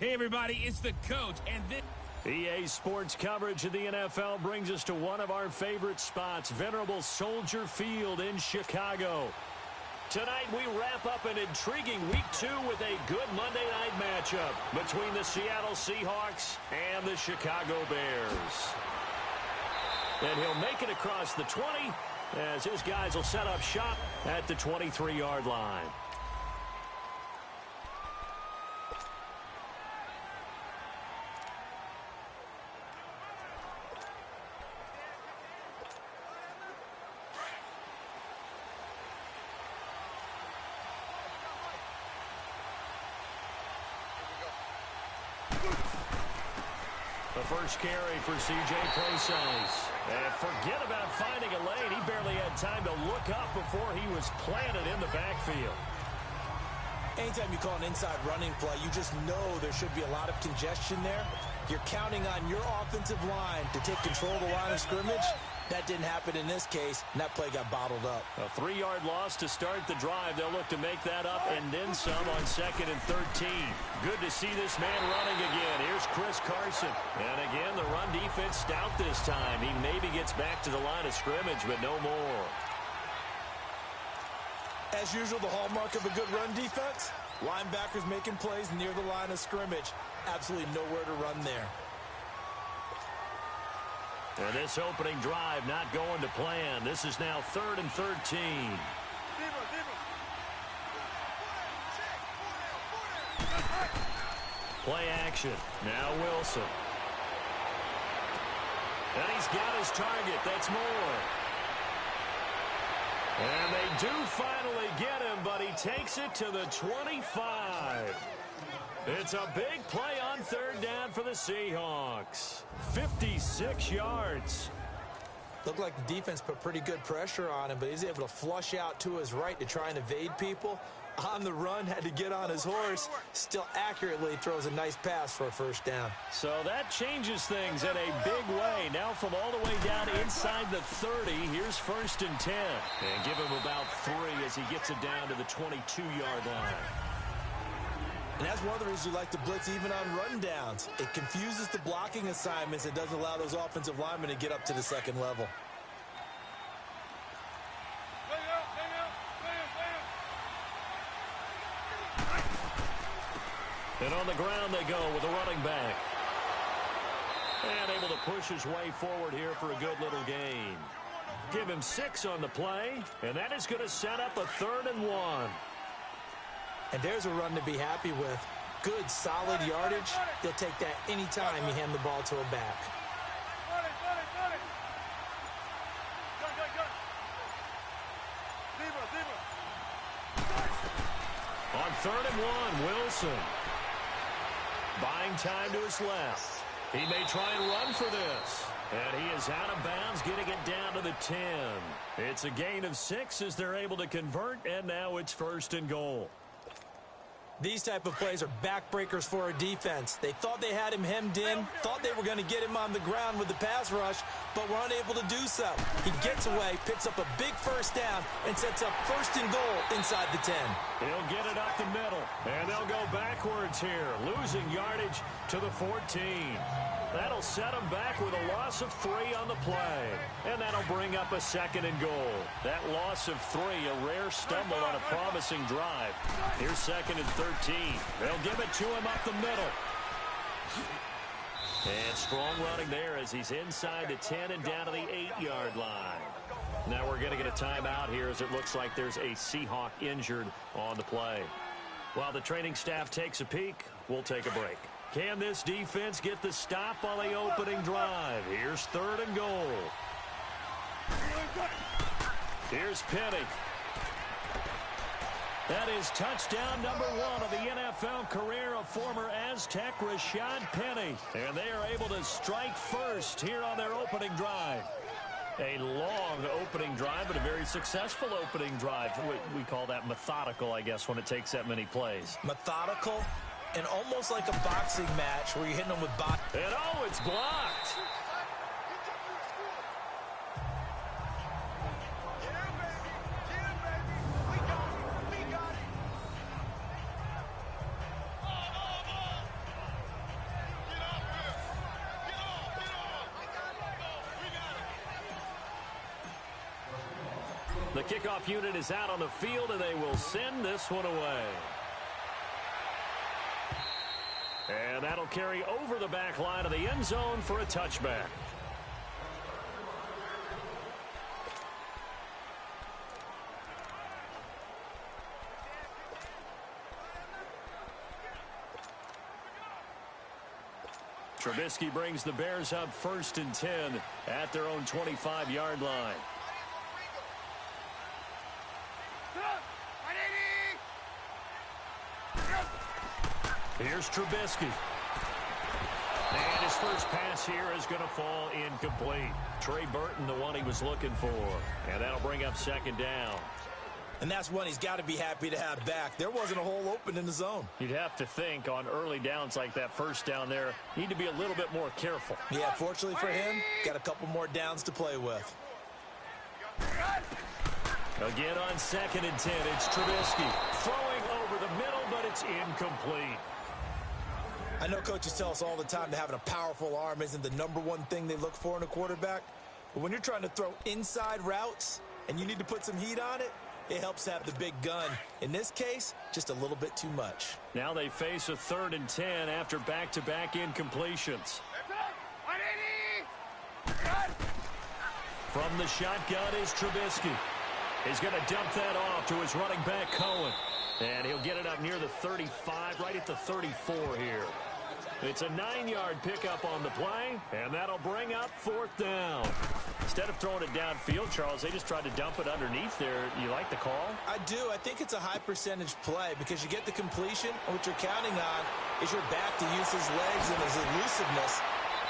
Hey, everybody, it's the coach, and this... EA Sports coverage of the NFL brings us to one of our favorite spots, venerable Soldier Field in Chicago. Tonight, we wrap up an intriguing Week 2 with a good Monday night matchup between the Seattle Seahawks and the Chicago Bears. And he'll make it across the 20 as his guys will set up shop at the 23-yard line. The first carry for C.J. Presence. And forget about finding a lane. He barely had time to look up before he was planted in the backfield. Anytime you call an inside running play, you just know there should be a lot of congestion there. You're counting on your offensive line to take control of the line of scrimmage. That didn't happen in this case, and that play got bottled up. A 3-yard loss to start the drive. They'll look to make that up and then some on 2nd and 13. Good to see this man running again. Here's Chris Carson. And again, the run defense stout this time. He maybe gets back to the line of scrimmage, but no more. As usual, the hallmark of a good run defense, linebackers making plays near the line of scrimmage. Absolutely nowhere to run there. And this opening drive not going to plan. This is now 3rd and 13. Play action. Now Wilson. And he's got his target. That's Moore. And they do finally get him, but he takes it to the 25. It's a big play on 3rd down for the Seahawks. 56 yards. Looked like the defense put pretty good pressure on him, but he's able to flush out to his right to try and evade people. On the run, had to get on his horse. Still accurately throws a nice pass for a 1st down. So that changes things in a big way. Now from all the way down inside the 30, here's 1st and 10. And give him about 3 as he gets it down to the 22-yard line. And that's one of the reasons you like to blitz even on run downs. It confuses the blocking assignments. It doesn't allow those offensive linemen to get up to the 2nd level. And on the ground they go with a running back. And able to push his way forward here for a good little gain. Give him 6 on the play, and that is going to set up a 3rd and 1. And there's a run to be happy with. Good, solid yardage. He'll take that anytime you hand the ball to a back. On 3rd and 1, Wilson. Buying time to his left. He may try and run for this. And he is out of bounds, getting it down to the 10. It's a gain of 6 as they're able to convert, and now it's 1st and goal. These type of plays are backbreakers for a defense. They thought they had him hemmed in, thought they were going to get him on the ground with the pass rush, but were unable to do so. He gets away, picks up a big 1st down, and sets up 1st and goal inside the 10. He'll get it up the middle, and they'll go backwards here, losing yardage to the 14. That'll set them back with a loss of 3 on the play. And that'll bring up a 2nd and goal. That loss of 3, a rare stumble on a promising drive. Here's 2nd and 13. They'll give it to him up the middle. And strong running there as he's inside the 10 and down to the 8-yard line. Now we're going to get a timeout here as it looks like there's a Seahawk injured on the play. While the training staff takes a peek, we'll take a break. Can this defense get the stop on the opening drive? Here's 3rd and goal. Here's Penny. That is touchdown number 1 of the NFL career of former Aztec Rashad Penny. And they are able to strike first here on their opening drive. A long opening drive, but a very successful opening drive. We call that methodical, I guess, when it takes that many plays. Methodical and almost like a boxing match where you're hitting them with box. And oh, it's blocked. The kickoff unit is out on the field, and they will send this one away. And that'll carry over the back line of the end zone for a touchback. Trubisky brings the Bears up 1st and 10 at their own 25-yard line. Here's Trubisky. And his first pass here is going to fall incomplete. Trey Burton, the one he was looking for. And that'll bring up 2nd down. And that's one he's got to be happy to have back. There wasn't a hole open in the zone. You'd have to think on early downs like that, 1st down there, need to be a little bit more careful. Yeah, fortunately for him, got a couple more downs to play with. Again on 2nd and 10, it's Trubisky throwing over the middle, but it's incomplete. I know coaches tell us all the time that having a powerful arm isn't the #1 thing they look for in a quarterback. But when you're trying to throw inside routes and you need to put some heat on it, it helps to have the big gun. In this case, just a little bit too much. Now they face a 3rd and 10 after back-to-back incompletions. From the shotgun is Trubisky. He's going to dump that off to his running back, Cohen. And he'll get it up near the 35, right at the 34 here. It's a 9-yard pickup on the play, and that'll bring up 4th down. Instead of throwing it downfield, Charles, they just tried to dump it underneath there. You like the call? I do. I think it's a high-percentage play because you get the completion, and what you're counting on is your back to use his legs and his elusiveness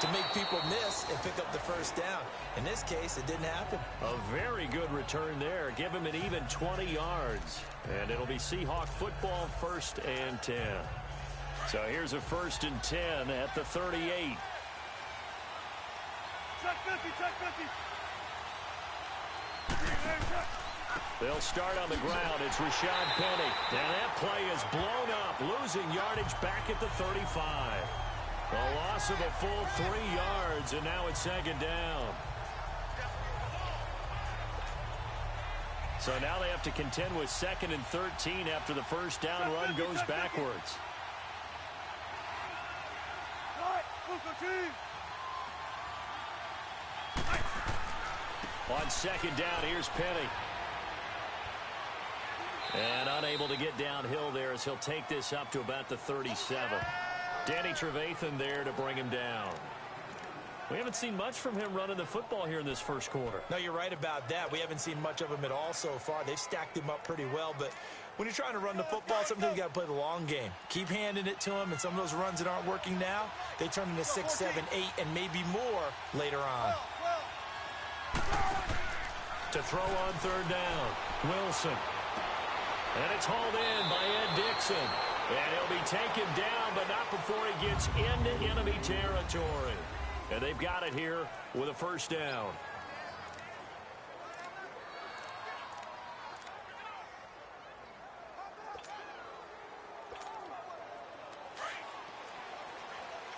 to make people miss and pick up the 1st down. In this case, it didn't happen. A very good return there. Give him an even 20 yards. And it'll be Seahawk football 1st and 10. So here's a 1st and 10 at the 38. They'll start on the ground. It's Rashad Penny. And that play is blown up, losing yardage back at the 35. A loss of a full 3 yards, and now it's 2nd down. So now they have to contend with 2nd and 13 after the 1st down run goes backwards. On 2nd down, here's Penny. And unable to get downhill there as he'll take this up to about the 37. Danny Trevathan there to bring him down. We haven't seen much from him running the football here in this 1st quarter. No, you're right about that. We haven't seen much of him at all so far. They've stacked him up pretty well, but when you're trying to run the football, sometimes you got to play the long game. Keep handing it to him, and some of those runs that aren't working now, they turn into 6, 7, 8, and maybe more later on. To throw on 3rd down, Wilson. And it's hauled in by Ed Dixon. And he'll be taken down, but not before he gets into enemy territory. And they've got it here with a 1st down.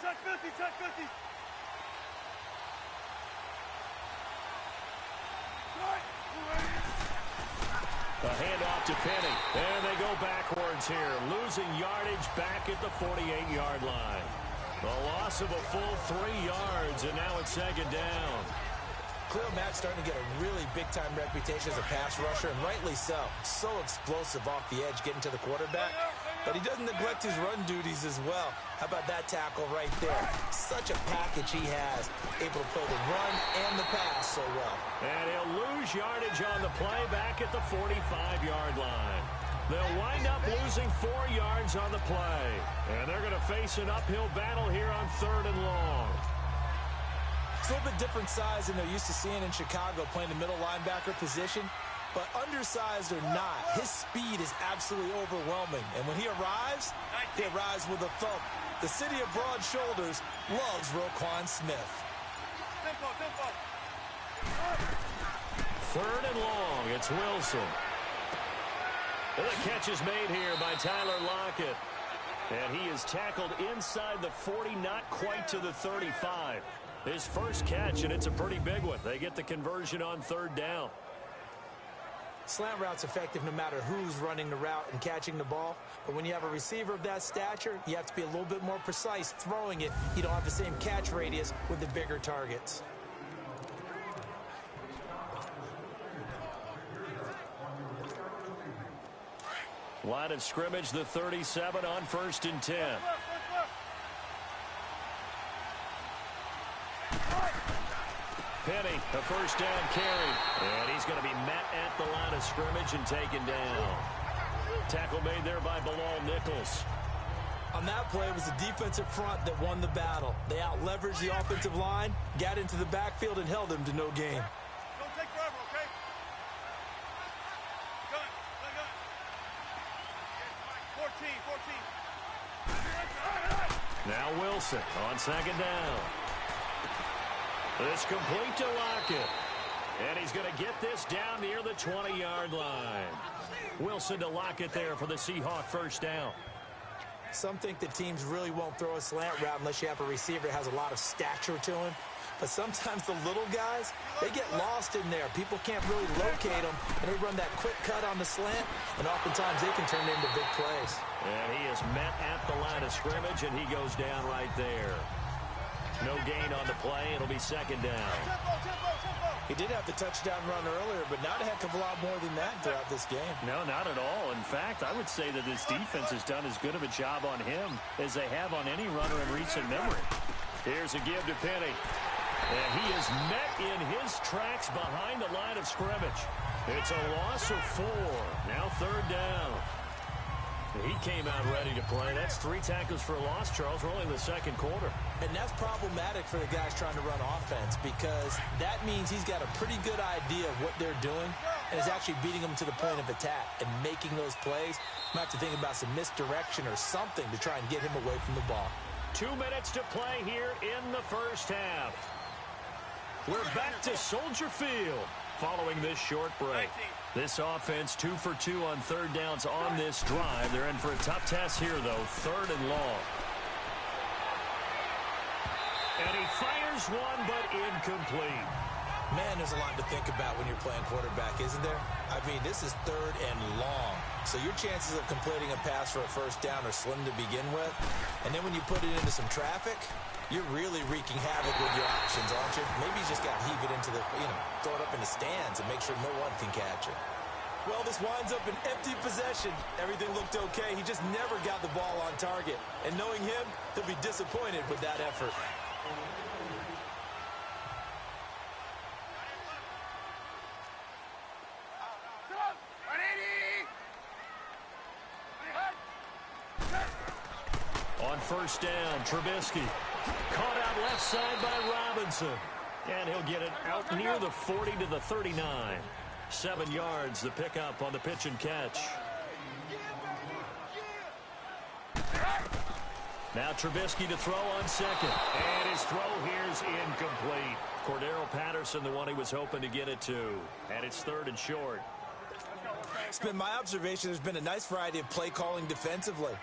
Check 50. A handoff to Penny. And they go backwards here, losing yardage back at the 48-yard line. A loss of a full 3 yards, and now it's 2nd down. Khalil Mack's starting to get a really big-time reputation as a pass rusher, and rightly so. So explosive off the edge getting to the quarterback. But he doesn't neglect his run duties as well. How about that tackle right there? Such a package he has, able to play the run and the pass so well. And he'll lose yardage on the play back at the 45-yard line. They'll wind up losing 4 yards on the play. And they're going to face an uphill battle here on 3rd and long. It's a little bit different size than they're used to seeing in Chicago, playing the middle linebacker position. But undersized or not, his speed is absolutely overwhelming. And when he arrives with a thump. The city of broad shoulders loves Roquan Smith. 3rd and long, it's Wilson. Well, the catch is made here by Tyler Lockett. And he is tackled inside the 40, not quite to the 35. His first catch, and it's a pretty big one. They get the conversion on 3rd down. Slant route's effective no matter who's running the route and catching the ball. But when you have a receiver of that stature, you have to be a little bit more precise throwing it. You don't have the same catch radius with the bigger targets. Line of scrimmage, the 37 on 1st and 10. Penny, a first down carry. And he's going to be met at the line of scrimmage and taken down. Tackle made there by Bilal Nichols. On that play, it was the defensive front that won the battle. They out-leveraged the offensive line, got into the backfield, and held him to no gain. Don't take forever, okay? Gun. 14. Now Wilson on 2nd down. It's complete to Lockett. And he's going to get this down near the 20-yard line. Wilson to Lockett there for the Seahawk first down. Some think that teams really won't throw a slant route unless you have a receiver that has a lot of stature to him. But sometimes the little guys, they get lost in there. People can't really locate them, and they run that quick cut on the slant, and oftentimes they can turn it into big plays. And he is met at the line of scrimmage, and he goes down right there. No gain on the play. It'll be 2nd down. He did have the touchdown run earlier, but not a heck of a lot more than that throughout this game. No, not at all. In fact, I would say that this defense has done as good of a job on him as they have on any runner in recent memory. Here's a give to Penny. And he is met in his tracks behind the line of scrimmage. It's a loss of 4. Now 3rd down. He came out ready to play. That's 3 tackles for a loss, Charles. We're only in the 2nd quarter. And that's problematic for the guys trying to run offense because that means he's got a pretty good idea of what they're doing and is actually beating them to the point of attack and making those plays. Might have to think about some misdirection or something to try and get him away from the ball. 2 minutes to play here in the first half. We're back to Soldier Field following this short break. This offense 2 for 2 on 3rd downs on this drive. They're in for a tough test here, though. 3rd and long. And he fires one, but incomplete. Man, there's a lot to think about when you're playing quarterback, isn't there? I mean, this is 3rd and long. So your chances of completing a pass for a first down are slim to begin with. And then when you put it into some traffic, you're really wreaking havoc with your options, aren't you? Maybe you just got to heave it into the, throw it up in the stands and make sure no one can catch it. Well, this winds up an empty possession. Everything looked okay. He just never got the ball on target. And knowing him, he'll be disappointed with that effort. On 1st down, Trubisky. Caught out left side by Robinson. And he'll get it out near the 40 to the 39. 7 yards, the pickup on the pitch and catch. Now Trubisky to throw on 2nd. And his throw here's incomplete. Cordero Patterson, the one he was hoping to get it to. And it's 3rd and short. It's been my observation there's been a nice variety of play calling defensively.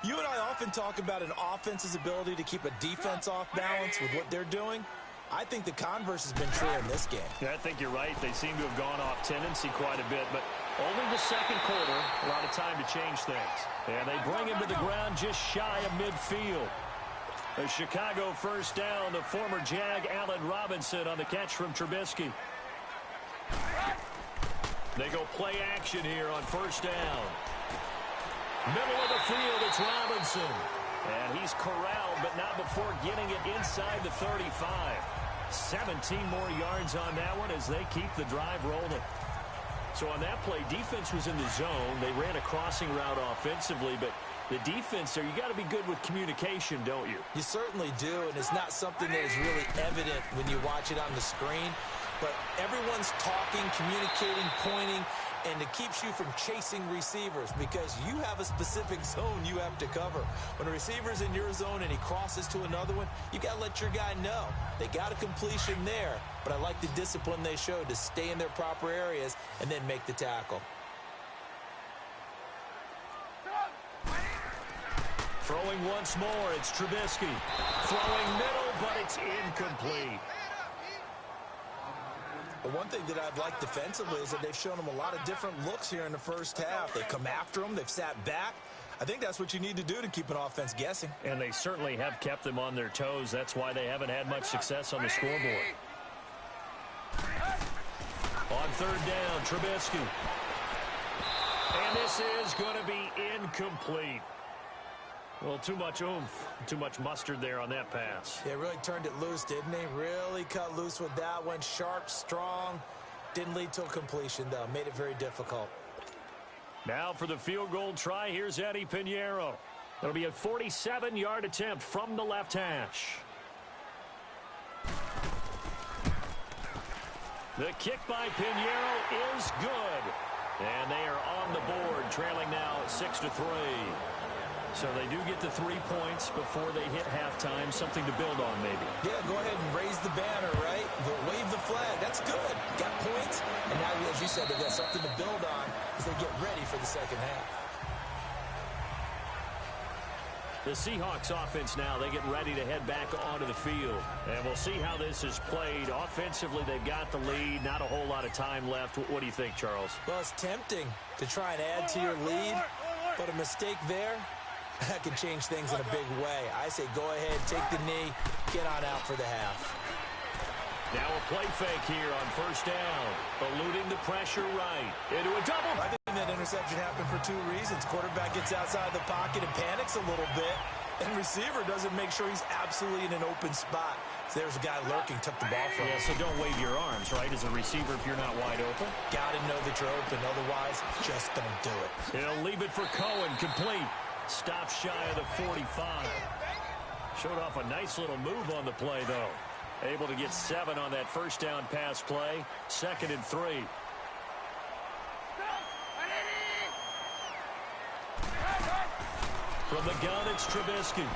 You and I often talk about an offense's ability to keep a defense off balance with what they're doing. I think the converse has been true in this game. Yeah, I think you're right. They seem to have gone off tendency quite a bit, but only the 2nd quarter, a lot of time to change things. And they bring him to the ground just shy of midfield. A Chicago first down, the former Jag Allen Robinson on the catch from Trubisky. They go play action here on 1st down. Middle of the field, it's Robinson. And he's corralled, but not before getting it inside the 35. 17 more yards on that one as they keep the drive rolling. So on that play, defense was in the zone. They ran a crossing route offensively, but the defense there, you got to be good with communication, don't you? You certainly do, and it's not something that is really evident when you watch it on the screen. But everyone's talking, communicating, pointing, and it keeps you from chasing receivers because you have a specific zone you have to cover. When a receiver's in your zone and he crosses to another one, you got to let your guy know. They got a completion there, but I like the discipline they showed to stay in their proper areas and then make the tackle. Throwing once more, it's Trubisky. Throwing middle, but it's incomplete. But one thing that I've liked defensively is that they've shown them a lot of different looks here in the first half. They've come after them. They've sat back. I think that's what you need to do to keep an offense guessing. And they certainly have kept them on their toes. That's why they haven't had much success on the scoreboard. On third down, Trubisky. And this is going to be incomplete. Well, too much oomph, too much mustard there on that pass. Yeah, really turned it loose, didn't he? Really cut loose with that one. Sharp, strong. Didn't lead to a completion, though. Made it very difficult. Now for the field goal try, here's Eddie Pinheiro. It'll be a 47-yard attempt from the left hash. The kick by Pinheiro is good. And they are on the board, trailing now 6-3. So they do get the 3 points before they hit halftime. Something to build on, maybe. Yeah, go ahead and raise the banner, right? Wave the flag. That's good. Got points. And now, as you said, they've got something to build on as they get ready for the second half. The Seahawks offense now, they get ready to head back onto the field. And we'll see how this is played. Offensively, they've got the lead. Not a whole lot of time left. What do you think, Charles? Well, it's tempting to try and add to your lead, but a mistake there, that can change things in a big way. I say go ahead, take the knee, get on out for the half. Now a play fake here on first down. Eluding the pressure right. Into a double. I think that interception happened for 2 reasons. Quarterback gets outside the pocket and panics a little bit, and receiver doesn't make sure he's absolutely in an open spot. So there's a guy lurking, took the ball from him. Yeah, so don't wave your arms, right, as a receiver if you're not wide open. Got to know that you're open. Otherwise, just don't do it. He'll leave it for Cohen, complete. Stop shy of the 45. Showed off a nice little move on the play, though. Able to get 7 on that first down pass play. 2nd and 3. From the gun, it's Trubisky.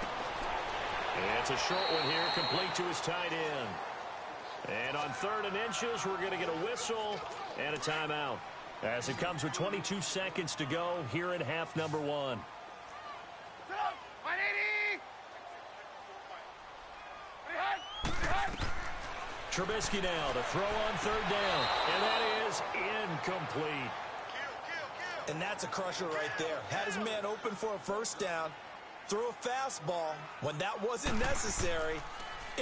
It's a short one here, complete to his tight end. And on 3rd and inches, we're going to get a whistle and a timeout. As it comes with 22 seconds to go here in half number 1. Trubisky now to throw on 3rd down. And that is incomplete. And that's a crusher right there. Had his man open for a first down. Threw a fastball when that wasn't necessary.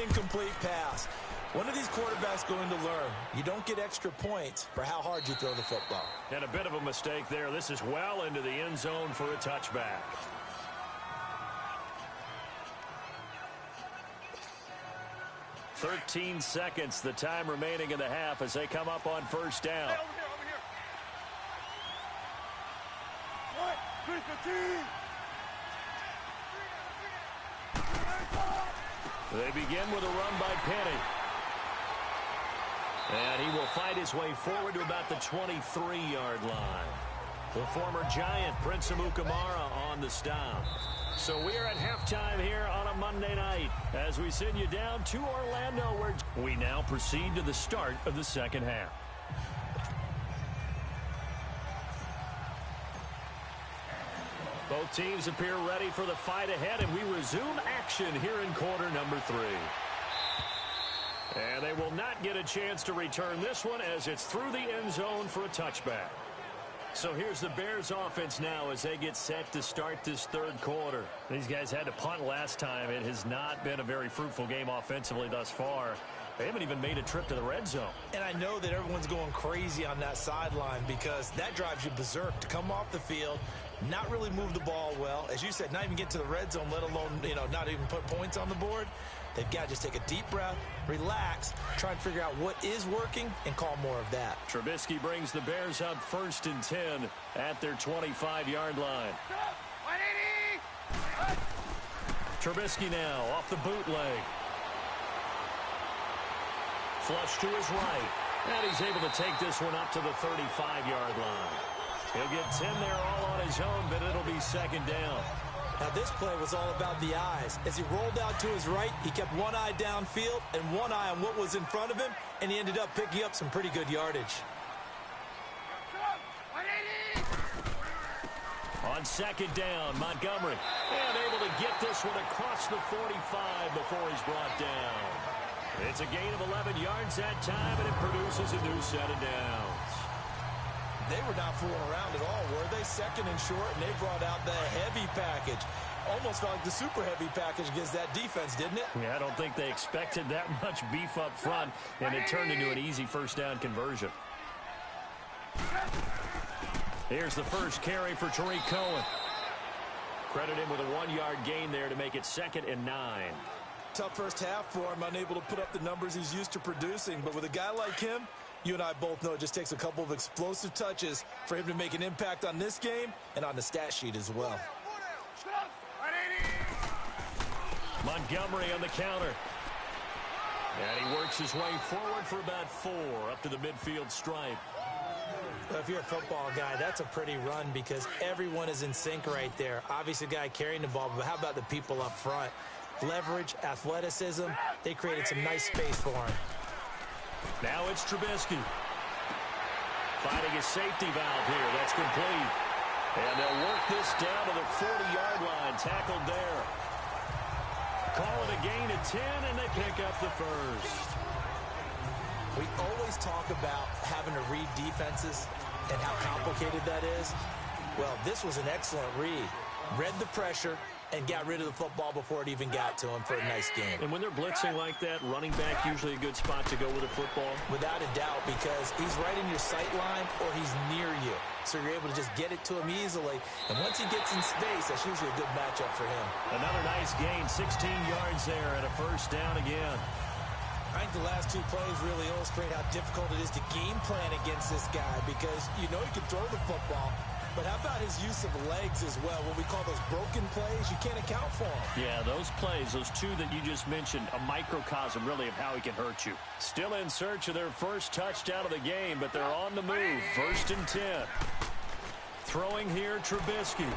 Incomplete pass. When are these quarterbacks going to learn? You don't get extra points for how hard you throw the football. And a bit of a mistake there. This is well into the end zone for a touchback. "13 seconds, the time remaining in the half as they come up on first down. Hey, over here. They begin with a run by Penny. And he will fight his way forward to about the 23-yard line. The former Giant, Prince Amukamara, on the stop. So we are at halftime here on a Monday night as we send you down to Orlando, where we now proceed to the start of the second half. Both teams appear ready for the fight ahead, and we resume action here in quarter number 3. And they will not get a chance to return this one as it's through the end zone for a touchback. So here's the Bears offense now as they get set to start this 3rd quarter. These guys had to punt last time. It has not been a very fruitful game offensively thus far. They haven't even made a trip to the red zone. And I know that everyone's going crazy on that sideline because that drives you berserk to come off the field, not really move the ball well. As you said, not even get to the red zone, let alone, not even put points on the board. They've got to just take a deep breath, relax, try and figure out what is working, and call more of that. Trubisky brings the Bears up 1st and 10 at their 25-yard line. Trubisky now off the bootleg. Flush to his right. And he's able to take this one up to the 35-yard line. He'll get 10 there all on his own, but it'll be 2nd down. Now, this play was all about the eyes. As he rolled out to his right, he kept one eye downfield and one eye on what was in front of him, and he ended up picking up some pretty good yardage. On 2nd down, Montgomery. And able to get this one across the 45 before he's brought down. It's a gain of 11 yards that time, and it produces a new set of downs. They were not fooling around at all, were they? Second and short, and they brought out the heavy package. Almost felt like the super heavy package against that defense, didn't it? Yeah, I don't think they expected that much beef up front, and it turned into an easy first down conversion. Here's the first carry for Tariq Cohen. Credit him with a 1-yard gain there to make it 2nd and 9. Tough first half for him, unable to put up the numbers he's used to producing. But with a guy like him, you and I both know it just takes a couple of explosive touches for him to make an impact on this game and on the stat sheet as well. Montgomery on the counter. And he works his way forward for about 4 up to the midfield stripe. Well, if you're a football guy, that's a pretty run because everyone is in sync right there. Obviously, the guy carrying the ball, but how about the people up front? Leverage, athleticism, they created some nice space for him. Now it's Trubisky. Finding his safety valve here. That's complete. And they'll work this down to the 40-yard line. Tackled there. Call it a gain of 10, and they pick up the first. We always talk about having to read defenses and how complicated that is. Well, this was an excellent read. Read the pressure and got rid of the football before it even got to him for a nice game. And when they're blitzing like that, running back usually a good spot to go with a football? Without a doubt, because he's right in your sight line or he's near you. So you're able to just get it to him easily. And once he gets in space, that's usually a good matchup for him. Another nice gain, 16 yards there and a first down again. I think the last 2 plays really illustrate how difficult it is to game plan against this guy because you know he can throw the football. But how about his use of legs as well? What we call those broken plays, you can't account for them. Yeah, those plays, those 2 that you just mentioned, a microcosm really of how he can hurt you. Still in search of their first touchdown of the game, but they're on the move. 1st and 10. Throwing here, Trubisky.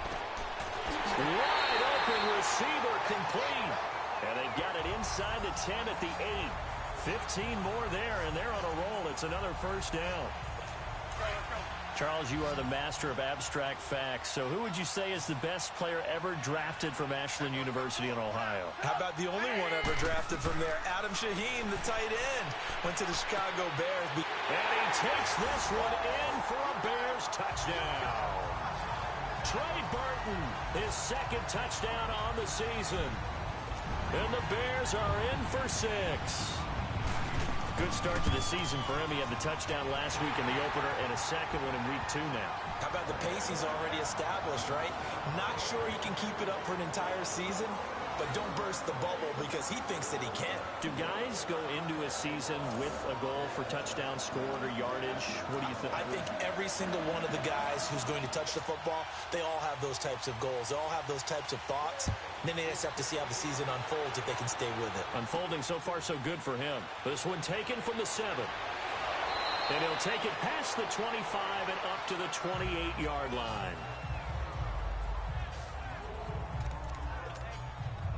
Wide open receiver complete. And they've got it inside the 10 at the 8. 15 more there, and they're on a roll. It's another first down. Charles, you are the master of abstract facts. So who would you say is the best player ever drafted from Ashland University in Ohio? How about the only one ever drafted from there? Adam Shaheen, the tight end, went to the Chicago Bears. And he takes this one in for a Bears touchdown. Trey Burton, his 2nd touchdown on the season. And the Bears are in for 6. Good start to the season for him. He had the touchdown last week in the opener and a 2nd one in week 2 now. How about the pace he's already established, right? Not sure he can keep it up for an entire season, but don't burst the bubble because he thinks that he can. Do guys go into a season with a goal for touchdown scored or yardage? What do you think? I think every single one of the guys who's going to touch the football, they all have those types of goals. They all have those types of thoughts. Then they just have to see how the season unfolds if they can stay with it. Unfolding so far so good for him. This one taken from the 7. And he'll take it past the 25 and up to the 28-yard line.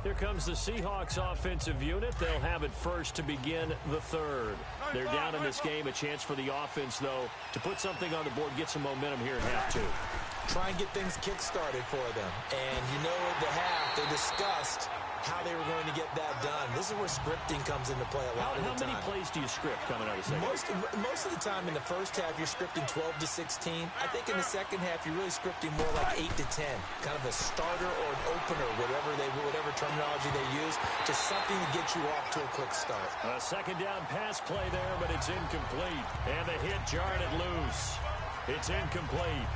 Here comes the Seahawks offensive unit. They'll have it first to begin the 3rd. They're down in this game. A chance for the offense, though, to put something on the board, get some momentum here at half 2. Try and get things kick-started for them. And you know at the half, they discussed how they were going to get that done. This is where scripting comes into play a lot of the time. How many plays do you script coming out of the second? Most of the time in the first half, you're scripting 12 to 16. I think in the second half, you're really scripting more like 8 to 10. Kind of a starter or an opener, whatever terminology they use. Just something to get you off to a quick start. A 2nd down pass play there, but it's incomplete. And the hit jarred it loose. It's incomplete.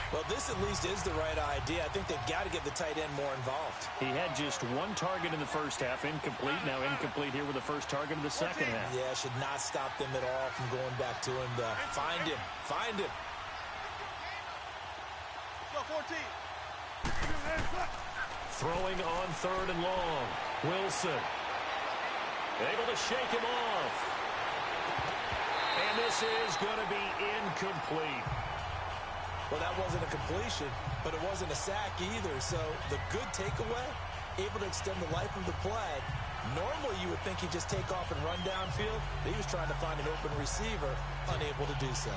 Well, this at least is the right idea. I think they've got to get the tight end more involved. He had just 1 target in the first half, incomplete. Now incomplete here with the first target of the second half. Yeah, should not stop them at all from going back to him. Find him. Find him. Go 14. Throwing on 3rd and long. Wilson. Able to shake him off. And this is going to be incomplete. Well, that wasn't a completion, but it wasn't a sack either. So the good takeaway, able to extend the life of the play. Normally, you would think he'd just take off and run downfield. He was trying to find an open receiver, unable to do so.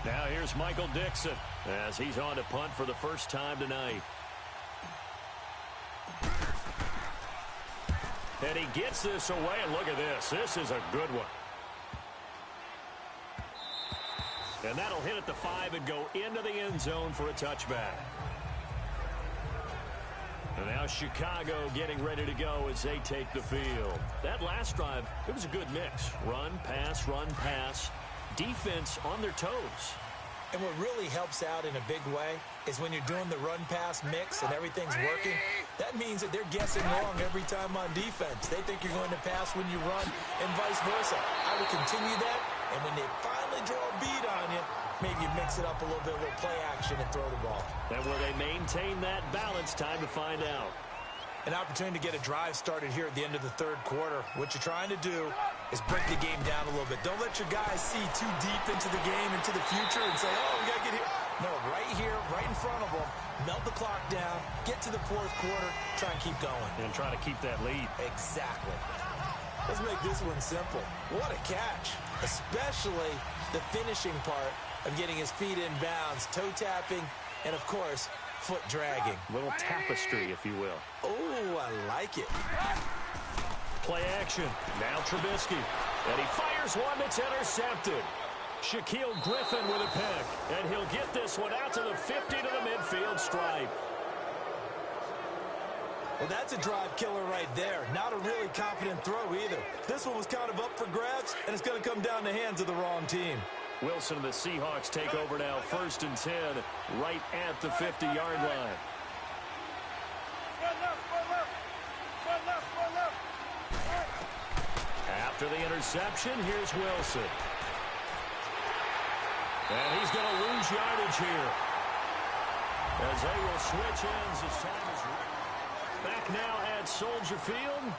Now here's Michael Dixon as he's on to punt for the first time tonight. And he gets this away, and look at this. This is a good one. And that'll hit at the 5 and go into the end zone for a touchback. And now Chicago getting ready to go as they take the field. That last drive, it was a good mix. Run, pass, defense on their toes. And what really helps out in a big way is when you're doing the run-pass mix and everything's working, that means that they're guessing wrong every time on defense. They think you're going to pass when you run and vice versa. I would continue that, and when they finally draw a beat on you, maybe you mix it up a little bit, a little play action and throw the ball. And will they maintain that balance? Time to find out. An opportunity to get a drive started here at the end of the third quarter. What you're trying to do is break the game down a little bit. Don't let your guys see too deep into the game, into the future, and say, oh, we got to get here. No, right here, right in front of them, melt the clock down, get to the fourth quarter, try and keep going. And try to keep that lead. Exactly. Let's make this one simple. What a catch, especially the finishing part of getting his feet in bounds, toe tapping, and, of course, foot dragging. Little tapestry, if you will. Oh, I like it. Play action. Now Trubisky. And he fires one that's intercepted. Shaquille Griffin with a pick. And he'll get this one out to the 50 to the midfield stripe. Well, that's a drive killer right there. Not a really confident throw either. This one was kind of up for grabs, and it's going to come down the hands of the wrong team. Wilson and the Seahawks take over now, 1st and 10, right at the 50-yard line. After the interception, here's Wilson. And he's going to lose yardage here. As they will switch ends as time is back now at Soldier Field.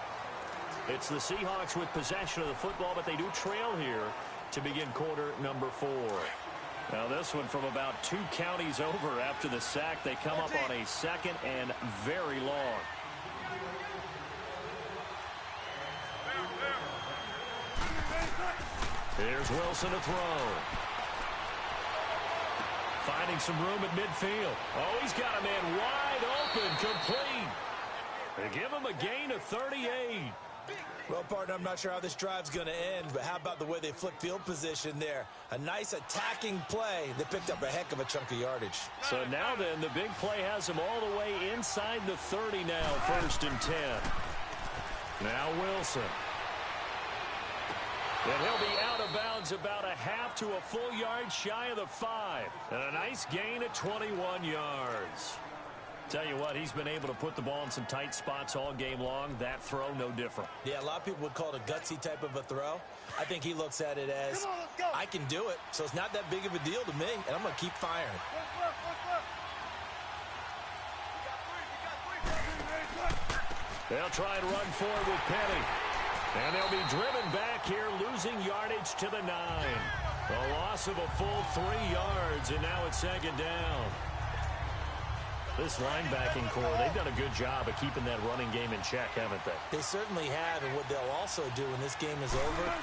It's the Seahawks with possession of the football, but they do trail here to begin quarter number 4. Now this one from about 2 counties over after the sack. They come up on a 2nd and very long. Here's Wilson to throw. Finding some room at midfield. Oh, he's got a man wide open, complete. They give him a gain of 38. Well, partner, I'm not sure how this drive's going to end, but how about the way they flip field position there? A nice attacking play. They picked up a heck of a chunk of yardage. So now then, the big play has them all the way inside the 30 now, 1st and 10. Now Wilson. And he'll be out of bounds about a half to a full yard shy of the 5. And a nice gain of 21 yards. Tell you what, he's been able to put the ball in some tight spots all game long. That throw, no different. Yeah, a lot of people would call it a gutsy type of a throw. I think he looks at it as, I can do it, so it's not that big of a deal to me, and I'm going to keep firing. They'll try and run forward with Penny. And they'll be driven back here, losing yardage to the 9. A loss of a full 3 yards, and now it's 2nd down. This linebacking core, they've done a good job of keeping that running game in check, haven't they? They certainly have, and what they'll also do when this game is over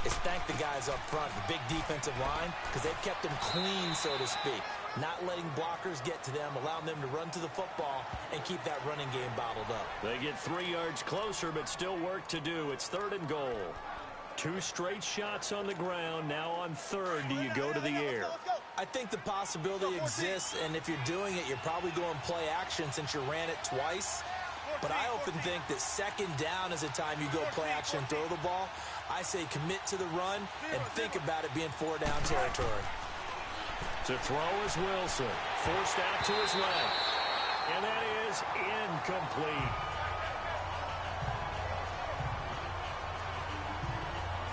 is thank the guys up front, the big defensive line, because they've kept them clean, so to speak. Not letting blockers get to them, allowing them to run to the football and keep that running game bottled up. They get 3 yards closer, but still work to do. It's 3rd and goal. 2 straight shots on the ground. Now on 3rd, do you go to the air? I think the possibility exists, and if you're doing it, you're probably going play action since you ran it twice. But I often think that 2nd down is the time you go play action and throw the ball. I say commit to the run and think about it being 4-down territory. To throw is Wilson. Forced out to his left. And that is incomplete.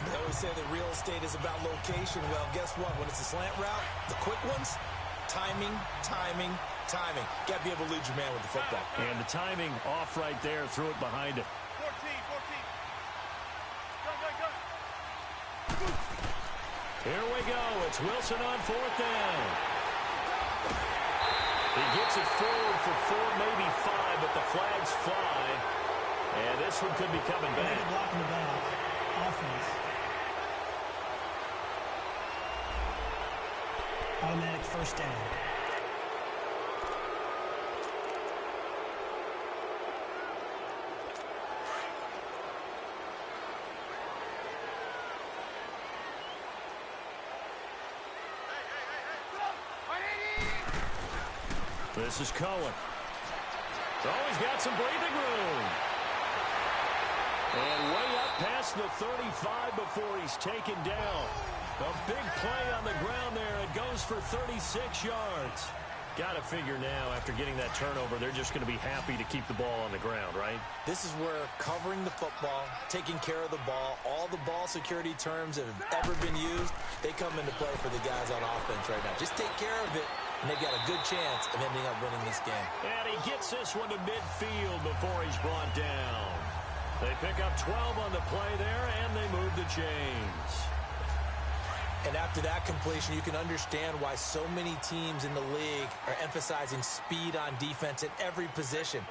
They always say that real estate is about location. Well, guess what? When it's a slant route, the quick ones, timing, timing, timing. Got to be able to lead your man with the football. And the timing off right there. Threw it behind him. 14. Go. Here we go. It's Wilson on 4th down. He gets it forward for 4, maybe 5, but the flags fly. And this one could be coming back. Blocking the back. Offense. Automatic 1st down. This is Cohen. Oh, he's got some breathing room. And way up past the 35 before he's taken down. A big play on the ground there. It goes for 36 yards. Got to figure now, after getting that turnover, they're just going to be happy to keep the ball on the ground, right? This is where covering the football, taking care of the ball, all the ball security terms that have ever been used, they come into play for the guys on offense right now. Just take care of it, and they've got a good chance of ending up winning this game. And he gets this one to midfield before he's brought down. They pick up 12 on the play there, and they move the chains. And after that completion, you can understand why so many teams in the league are emphasizing speed on defense at every position.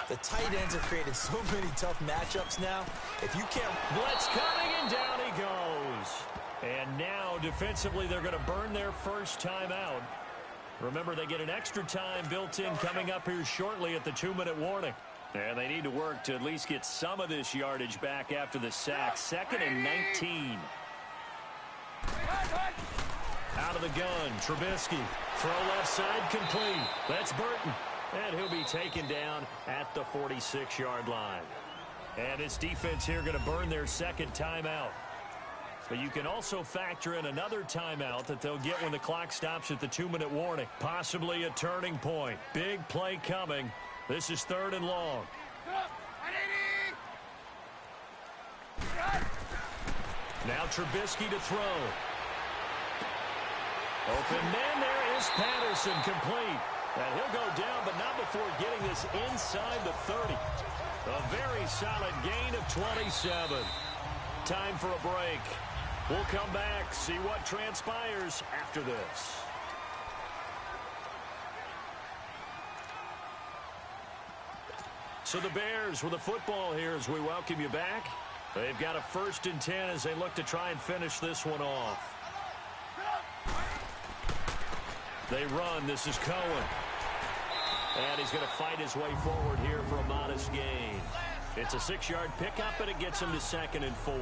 The tight ends have created so many tough matchups now. If you can't... Blitz coming, and down he goes. And now, defensively, they're going to burn their first timeout. Remember, they get an extra time built in coming up here shortly at the 2-minute warning. And they need to work to at least get some of this yardage back after the sack. 2nd and 19. Out of the gun, Trubisky. Throw left side, complete. That's Burton. And he'll be taken down at the 46-yard line. And this defense here going to burn their second timeout. But you can also factor in another timeout that they'll get when the clock stops at the 2-minute warning. Possibly a turning point. Big play coming. This is 3rd and long. Now Trubisky to throw. Open man, there is Patterson, complete. And he'll go down, but not before getting this inside the 30. A very solid gain of 27. Time for a break. We'll come back, see what transpires after this. So the Bears with the football here as we welcome you back. They've got a 1st and 10 as they look to try and finish this one off. They run. This is Cohen. And he's going to fight his way forward here for a modest gain. It's a 6-yard pickup, and it gets him to 2nd and 4.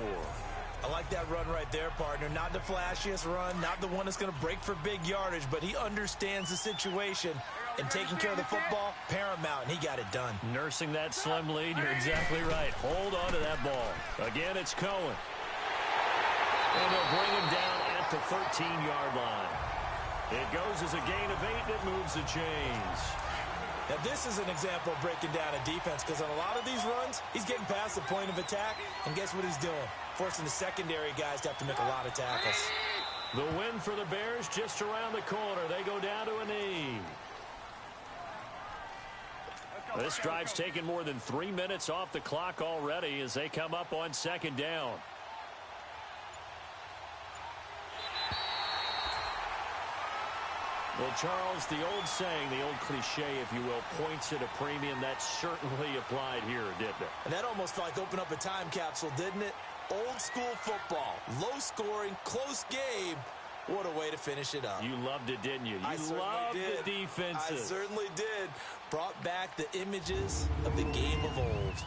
I like that run right there, partner. Not the flashiest run, not the one that's going to break for big yardage, but he understands the situation. And taking care of the football, paramount, and he got it done. Nursing that slim lead, you're exactly right. Hold on to that ball. Again, it's Cohen. And they'll bring him down at the 13-yard line. It goes as a gain of 8, and it moves the chains. Now, this is an example of breaking down a defense, because on a lot of these runs, he's getting past the point of attack, and guess what he's doing? Forcing the secondary guys to have to make a lot of tackles. The win for the Bears just around the corner. They go down to a knee. This drive's taken more than 3 minutes off the clock already as they come up on 2nd down. Well, Charles, the old saying, the old cliche, if you will, points at a premium. That certainly applied here, didn't it? And that almost felt like open up a time capsule, didn't it? Old school football, low scoring, close game. What a way to finish it up. You loved it, didn't you? You loved the defenses. I certainly did. Brought back the images of the game of old.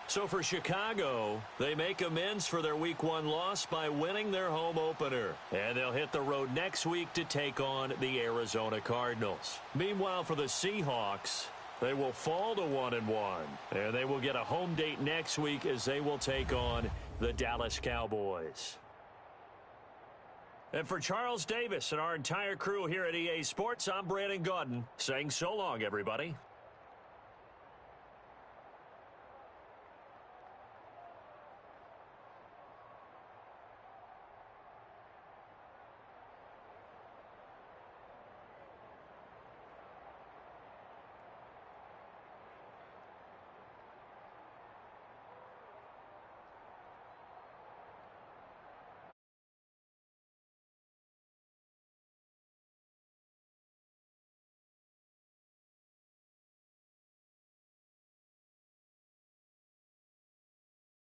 So for Chicago, they make amends for their Week 1 loss by winning their home opener. And they'll hit the road next week to take on the Arizona Cardinals. Meanwhile, for the Seahawks, they will fall to 1-1. And they will get a home date next week as they will take on the Dallas Cowboys. And for Charles Davis and our entire crew here at EA Sports, I'm Brandon Gaudin saying so long, everybody.